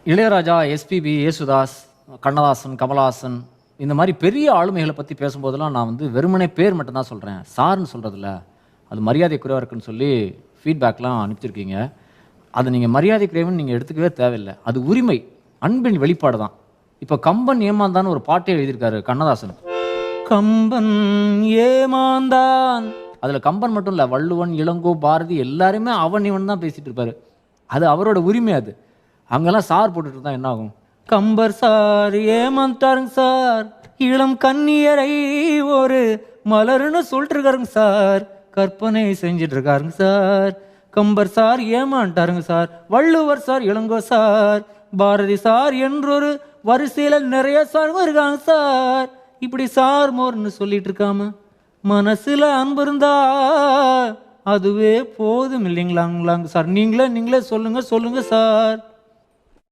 Ilaiyaraaja, SPB, Yesudas, Kannadasan, Kamal Haasan இந்த மாதிரி பெரிய ஆளுமைகளை பற்றி பேசும்போதெல்லாம் நான் வந்து வெறுமனே பேர் மட்டும்தான் சொல்கிறேன். சார்ன்னு சொல்கிறதில்ல, அது மரியாதை குறைவாக இருக்குன்னு சொல்லி ஃபீட்பேக்லாம் அனுப்பிச்சிருக்கீங்க. அது நீங்கள் மரியாதை குறைவுன்னு நீங்கள் எடுத்துக்கவே தேவையில்லை. அது உரிமை, அன்பின் வெளிப்பாடு தான். இப்போ கம்பன் ஏமாந்தான்னு ஒரு பாட்டே எழுதியிருக்காரு கண்ணதாசன். கம்பன் ஏமாந்தான், அதில் கம்பன் மட்டும் இல்லை, வள்ளுவன், இளங்கோ, பாரதி எல்லாருமே அவன் இவன் தான் பேசிகிட்டு இருப்பார். அது அவரோட உரிமை. அது அங்கெல்லாம் சார் போட்டுட்டு இருந்தா என்ன ஆகும்? கம்பர் சார் ஏமாந்தாருங்க சார், இளம் கண்ணியரை ஒரு மலர்னு சொல்லிட்டு இருக்காருங்க சார், கற்பனை செஞ்சிட்டு இருக்காருங்க சார். கம்பர் சார் ஏமாண்டாருங்க சார், Valluvar sir, Ilango sir, Bharathi sir என்றொரு வரிசையில நிறைய சாருங்க இருக்காங்க சார். இப்படி சார் மோர்னு சொல்லிட்டு இருக்காம மனசுல அன்பு இருந்தா அதுவே போதும் இல்லைங்களாங்களாங்க சார். நீங்களே சொல்லுங்க சார்.